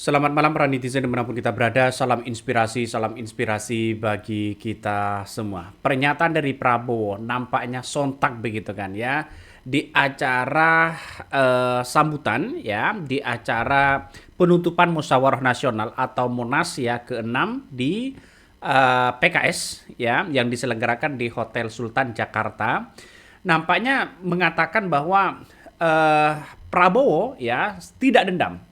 Selamat malam para netizen dimanapun kita berada, salam inspirasi bagi kita semua. Pernyataan dari Prabowo nampaknya sontak begitu kan ya, di acara sambutan ya, di acara penutupan Musyawarah Nasional atau Munas ya ke-6 di PKS ya, yang diselenggarakan di Hotel Sultan Jakarta. Nampaknya mengatakan bahwa eh, Prabowo ya tidak dendam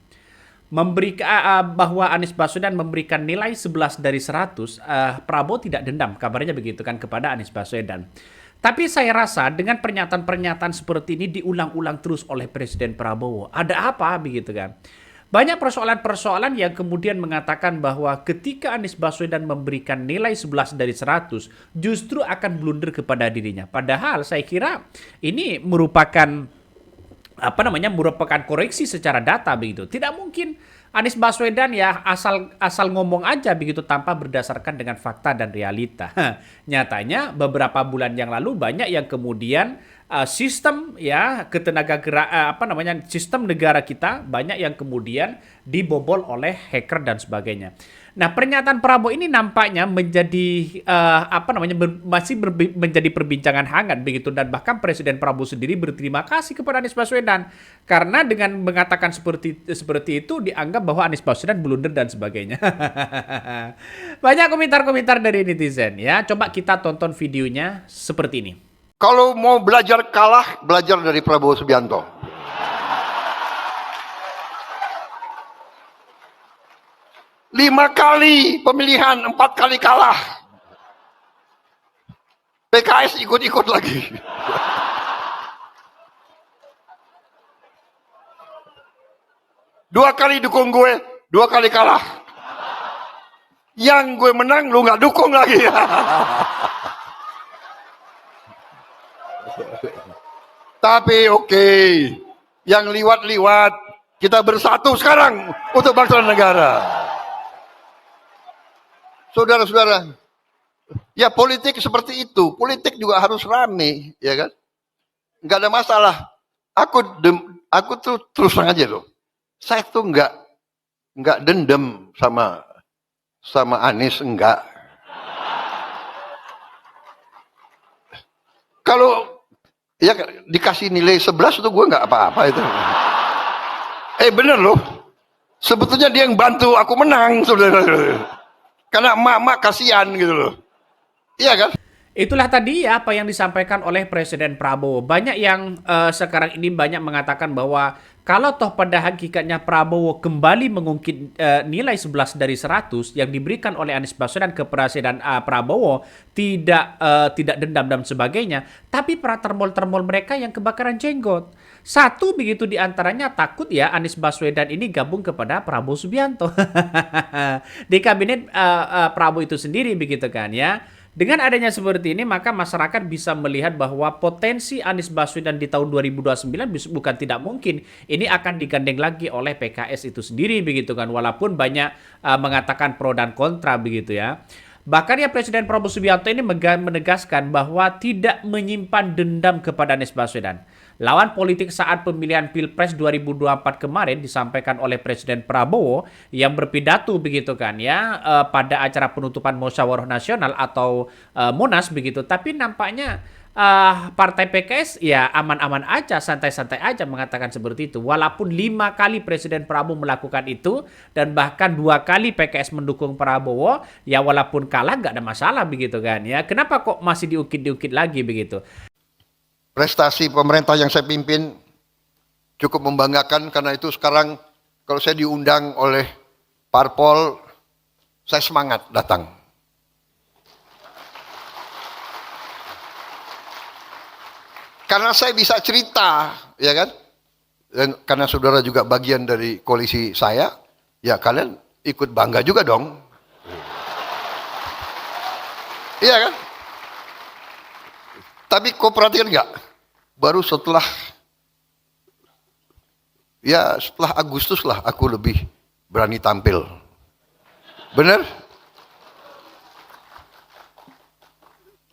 bahwa Anies Baswedan memberikan nilai 11 dari 100, Prabowo tidak dendam, kabarnya begitu kan kepada Anies Baswedan. Tapi saya rasa dengan pernyataan-pernyataan seperti ini diulang-ulang terus oleh Presiden Prabowo. Ada apa begitu kan? Banyak persoalan-persoalan yang kemudian mengatakan bahwa ketika Anies Baswedan memberikan nilai 11 dari 100, justru akan blunder kepada dirinya. Padahal saya kira ini merupakan koreksi secara data begitu. Tidak mungkin Anies Baswedan ya asal ngomong aja begitu tanpa berdasarkan dengan fakta dan realita. Nyatanya beberapa bulan yang lalu banyak yang kemudian sistem ya sistem negara kita banyak yang kemudian dibobol oleh hacker dan sebagainya. Nah, pernyataan Prabowo ini nampaknya menjadi menjadi perbincangan hangat begitu, dan bahkan Presiden Prabowo sendiri berterima kasih kepada Anies Baswedan karena dengan mengatakan seperti itu dianggap bahwa Anies Baswedan blunder dan sebagainya. Banyak komentar-komentar dari netizen ya. Coba kita tonton videonya seperti ini. Kalau mau belajar kalah, belajar dari Prabowo Subianto. 5 kali pemilihan, 4 kali kalah. PKS ikut-ikut lagi. Dua kali dukung gue, 2 kali kalah. Yang gue menang, lu nggak dukung lagi. Tapi oke, yang liwat-liwat, kita bersatu sekarang untuk bangsa dan negara. Saudara-saudara, ya politik seperti itu, politik juga harus rame, ya kan? Nggak ada masalah. Aku tuh terus terang aja loh, saya tuh nggak dendam sama Anies, enggak. Kalau ya dikasih nilai 11 itu gue nggak apa-apa itu. Bener loh. Sebetulnya dia yang bantu aku menang, saudara. Karena emak-emak kasihan gitu loh. Iya kan? Itulah tadi ya apa yang disampaikan oleh Presiden Prabowo. Banyak yang sekarang ini banyak mengatakan bahwa kalau toh pada hakikatnya Prabowo kembali mengungkit nilai 11 dari 100 yang diberikan oleh Anies Baswedan ke Presiden Prabowo tidak dendam dan sebagainya, tapi para termol-termol mereka yang kebakaran jenggot. Satu begitu diantaranya takut ya Anies Baswedan ini gabung kepada Prabowo Subianto di kabinet Prabowo itu sendiri begitu kan ya. Dengan adanya seperti ini, maka masyarakat bisa melihat bahwa potensi Anies Baswedan di tahun 2029 bukan tidak mungkin. Ini akan digandeng lagi oleh PKS itu sendiri begitu kan. Walaupun banyak mengatakan pro dan kontra begitu ya. Bahkan ya Presiden Prabowo Subianto ini menegaskan bahwa tidak menyimpan dendam kepada Anies Baswedan. Lawan politik saat pemilihan Pilpres 2024 kemarin disampaikan oleh Presiden Prabowo yang berpidato begitu kan ya pada acara penutupan Musyawarah Nasional atau Munas begitu. Tapi nampaknya Partai PKS ya aman-aman aja, santai-santai aja mengatakan seperti itu. Walaupun 5 kali Presiden Prabowo melakukan itu dan bahkan 2 kali PKS mendukung Prabowo, ya walaupun kalah nggak ada masalah begitu kan ya. Kenapa kok masih diukit-diukit lagi begitu? Prestasi pemerintah yang saya pimpin cukup membanggakan, karena itu sekarang kalau saya diundang oleh parpol, saya semangat datang. Karena saya bisa cerita, ya kan? Dan karena saudara juga bagian dari koalisi saya, ya kalian ikut bangga juga dong. Iya kan? Tapi kau perhatikan nggak? Baru setelah Agustus lah aku lebih berani tampil. Bener?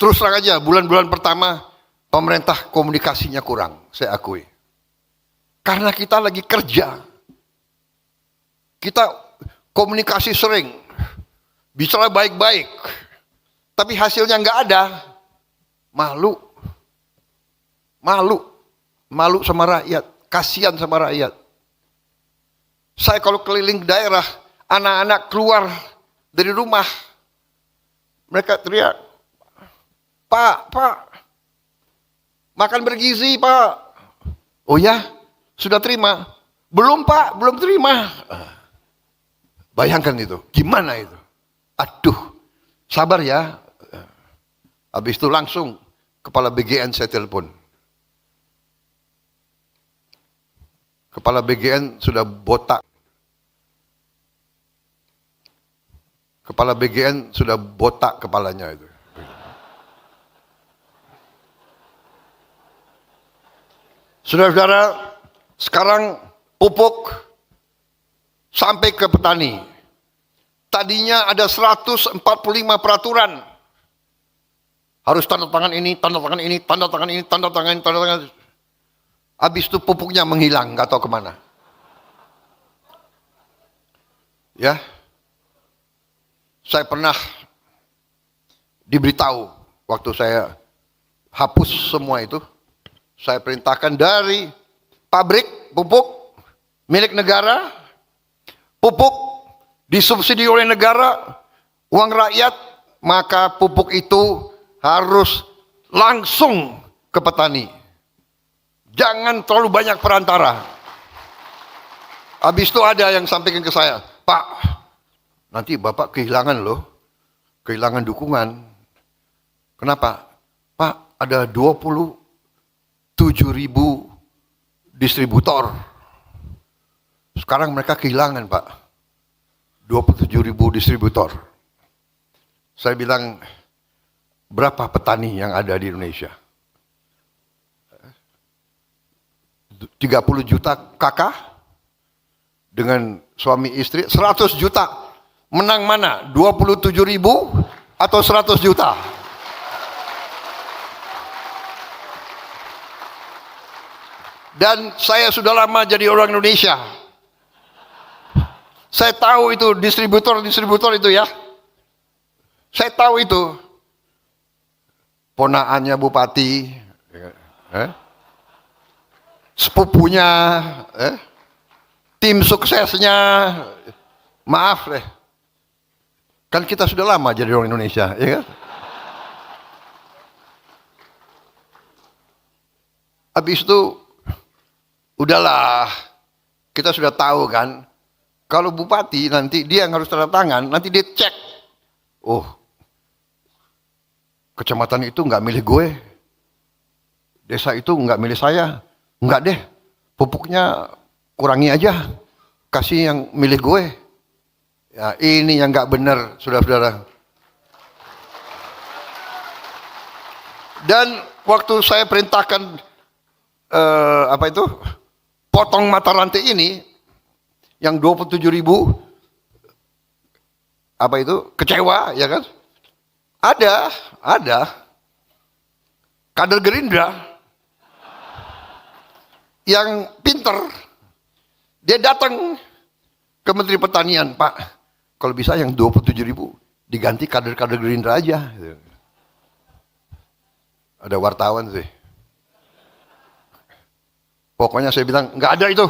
Terus terang aja, bulan-bulan pertama pemerintah komunikasinya kurang, saya akui. Karena kita lagi kerja. Kita komunikasi sering, bicara baik-baik, tapi hasilnya nggak ada, malu, malu sama rakyat, kasihan sama rakyat. Saya kalau keliling daerah, anak-anak keluar dari rumah, mereka teriak, Pak, makan bergizi, Pak. Oh ya, sudah terima? Belum, Pak, belum terima. Bayangkan itu, gimana itu? Aduh, sabar ya. Habis itu langsung kepala BGN saya telepon. Kepala BGN sudah botak. Kepala BGN sudah botak kepalanya itu. Saudara-saudara, sekarang pupuk sampai ke petani. Tadinya ada 145 peraturan. Harus tanda tangan ini, tanda tangan ini, tanda tangan ini, tanda tangan ini, tanda tangan ini. Habis itu pupuknya menghilang, nggak tahu kemana. Ya, saya pernah diberitahu waktu saya hapus semua itu, saya perintahkan dari pabrik pupuk milik negara, pupuk disubsidi oleh negara, uang rakyat, maka pupuk itu harus langsung ke petani. Jangan terlalu banyak perantara. Habis itu ada yang sampaikan ke saya, Pak, nanti Bapak kehilangan loh, kehilangan dukungan. Kenapa? Pak, ada 27.000 distributor. Sekarang mereka kehilangan, Pak. 27.000 distributor. Saya bilang, berapa petani yang ada di Indonesia? 30 juta kakak dengan suami istri, 100 juta. Menang mana? 27.000 atau 100 juta? Dan saya sudah lama jadi orang Indonesia. Saya tahu itu distributor itu ya. Saya tahu itu. Ponakannya bupati, sepupunya, tim suksesnya, maaf deh. Kan kita sudah lama jadi orang Indonesia, ya kan? Habis itu, udahlah, kita sudah tahu kan, kalau bupati nanti dia yang harus tanda tangan, nanti dia cek, oh, kecamatan itu nggak milih gue, desa itu nggak milih saya, nggak deh, pupuknya kurangi aja, kasih yang milih gue. Ya ini yang nggak benar, saudara-saudara. Dan waktu saya perintahkan potong mata rantai ini, yang 27.000 kecewa, ya kan? Ada kader Gerindra yang pinter, dia datang ke Menteri Pertanian, Pak, kalau bisa yang 27.000 diganti kader-kader Gerindra aja. Ada wartawan sih. Pokoknya saya bilang, nggak ada itu.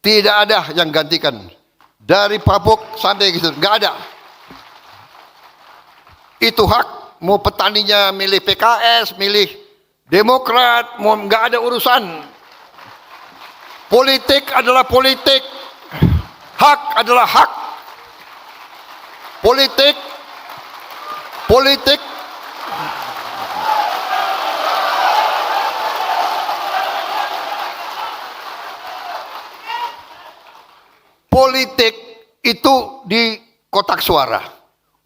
Tidak ada yang gantikan. Dari pupuk sampai gitu, nggak ada. Itu hak, mau petaninya milih PKS, milih Demokrat, mau nggak ada urusan. Politik adalah politik, hak adalah hak. Politik itu di kotak suara.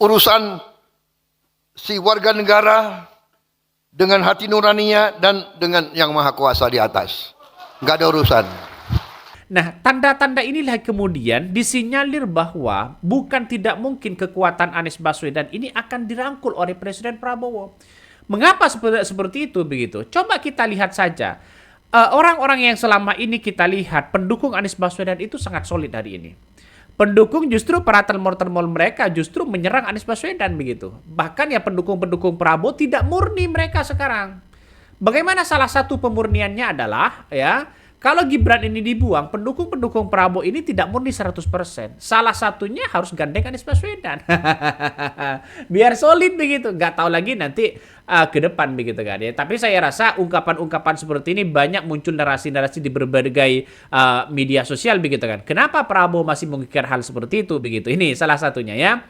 Urusan si warga negara dengan hati nuraninya dan dengan yang maha kuasa di atas. Nggak ada urusan. Nah, tanda-tanda inilah kemudian disinyalir bahwa bukan tidak mungkin kekuatan Anies Baswedan ini akan dirangkul oleh Presiden Prabowo. Mengapa seperti itu begitu? Coba kita lihat saja. Orang-orang yang selama ini kita lihat pendukung Anies Baswedan itu sangat solid hari ini. pendukung justru para termol-termol mereka justru menyerang Anies Baswedan begitu. Bahkan ya pendukung-pendukung Prabowo tidak murni mereka sekarang. Bagaimana salah satu pemurniannya adalah ya kalau Gibran ini dibuang, pendukung-pendukung Prabowo ini tidak murni 100%. Salah satunya harus gandeng Anies Baswedan. Biar solid begitu. Nggak tahu lagi nanti ke depan begitu kan ya. Tapi saya rasa ungkapan-ungkapan seperti ini banyak muncul narasi-narasi di berbagai media sosial begitu kan. Kenapa Prabowo masih mengikir hal seperti itu begitu. Ini salah satunya ya.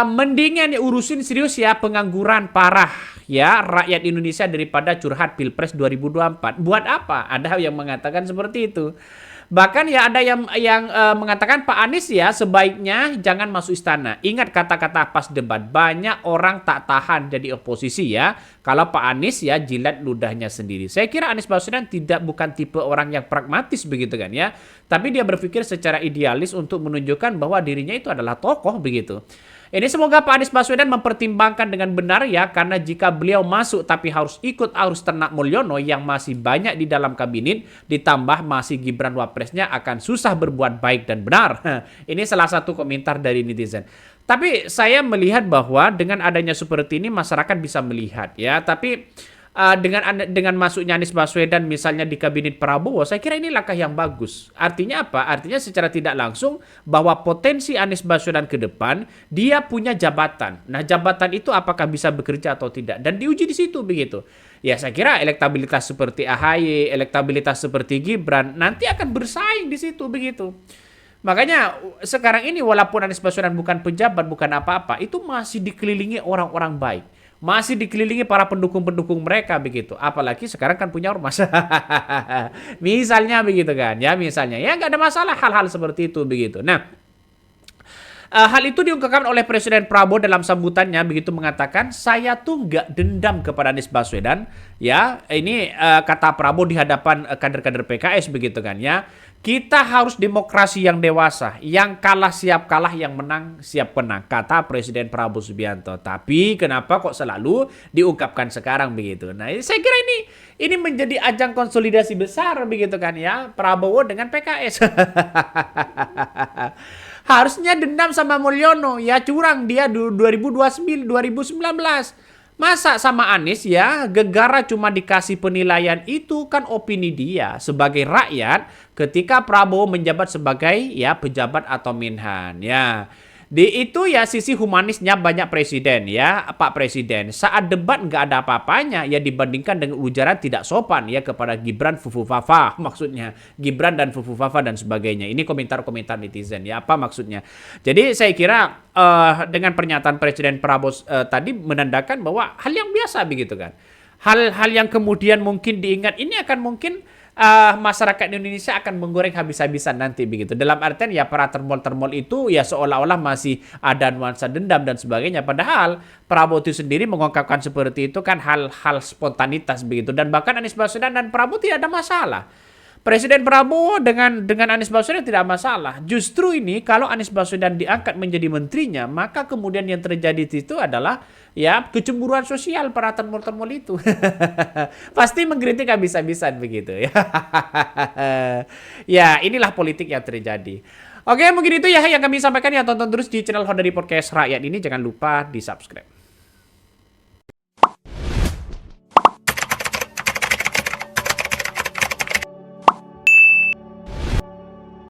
Mendingan urusin serius ya pengangguran parah ya rakyat Indonesia daripada curhat Pilpres 2024. Buat apa? Ada yang mengatakan seperti itu. Bahkan ya ada yang mengatakan Pak Anies ya sebaiknya jangan masuk istana. Ingat kata-kata pas debat, banyak orang tak tahan jadi oposisi ya. Kalau Pak Anies ya jilat ludahnya sendiri. Saya kira Anies Baswedan bukan tipe orang yang pragmatis begitu kan ya. Tapi dia berpikir secara idealis untuk menunjukkan bahwa dirinya itu adalah tokoh begitu. Ini semoga Pak Anies Baswedan mempertimbangkan dengan benar ya, karena jika beliau masuk tapi harus ikut arus ternak Mulyono yang masih banyak di dalam kabinet, ditambah masih Gibran wapresnya akan susah berbuat baik dan benar. Ini salah satu komentar dari netizen. Tapi saya melihat bahwa dengan adanya seperti ini masyarakat bisa melihat ya, tapi dengan masuknya Anies Baswedan misalnya di kabinet Prabowo, saya kira ini langkah yang bagus. Artinya apa? Artinya secara tidak langsung bahwa potensi Anies Baswedan ke depan dia punya jabatan. Nah, jabatan itu apakah bisa bekerja atau tidak? Dan diuji di situ begitu. Ya, saya kira elektabilitas seperti AHY, elektabilitas seperti Gibran nanti akan bersaing di situ begitu. Makanya sekarang ini walaupun Anies Baswedan bukan pejabat, bukan apa-apa, itu masih dikelilingi orang-orang baik. Masih dikelilingi para pendukung-pendukung mereka begitu. Apalagi sekarang kan punya ormas. Misalnya begitu kan. Ya misalnya. Ya nggak ada masalah hal-hal seperti itu begitu. Nah, hal itu diungkapkan oleh Presiden Prabowo dalam sambutannya begitu mengatakan, saya tuh nggak dendam kepada Anies Baswedan. Ya, ini kata Prabowo di hadapan kader-kader PKS begitu kan ya. Kita harus demokrasi yang dewasa, yang kalah siap kalah, yang menang siap menang, kata Presiden Prabowo Subianto. Tapi kenapa kok selalu diungkapkan sekarang begitu? Nah, saya kira ini menjadi ajang konsolidasi besar begitu kan ya, Prabowo dengan PKS. Harusnya dendam sama Mulyono, ya curang dia 2019. Masa sama Anies ya, Gegara cuma dikasih penilaian, itu kan opini dia sebagai rakyat ketika Prabowo menjabat sebagai ya pejabat atau minhan ya. Di itu ya sisi humanisnya banyak presiden ya, Pak Presiden. Saat debat nggak ada apa-apanya ya dibandingkan dengan ujaran tidak sopan ya kepada Gibran Fufu Fafa, maksudnya Gibran dan Fufu Fafa dan sebagainya. Ini komentar-komentar netizen ya, apa maksudnya. Jadi saya kira dengan pernyataan Presiden Prabowo tadi menandakan bahwa hal yang biasa begitu kan. Hal-hal yang kemudian mungkin diingat ini akan mungkin masyarakat Indonesia akan menggoreng habis-habisan nanti begitu. Dalam artian ya para termol-termol itu ya seolah-olah masih ada nuansa dendam dan sebagainya. Padahal Prabowo itu sendiri mengungkapkan seperti itu kan hal-hal spontanitas begitu. Dan bahkan Anies Baswedan dan Prabowo tidak ada masalah. Presiden Prabowo dengan Anies Baswedan tidak masalah. Justru ini kalau Anies Baswedan diangkat menjadi menterinya, maka kemudian yang terjadi itu adalah ya kecemburuan sosial para termol-termol itu. Pasti mengkritik habis-habisan begitu ya. Ya, inilah politik yang terjadi. Oke, mungkin itu ya yang kami sampaikan ya. Tonton terus di channel Honda Podcast Rakyat ini, jangan lupa di-subscribe.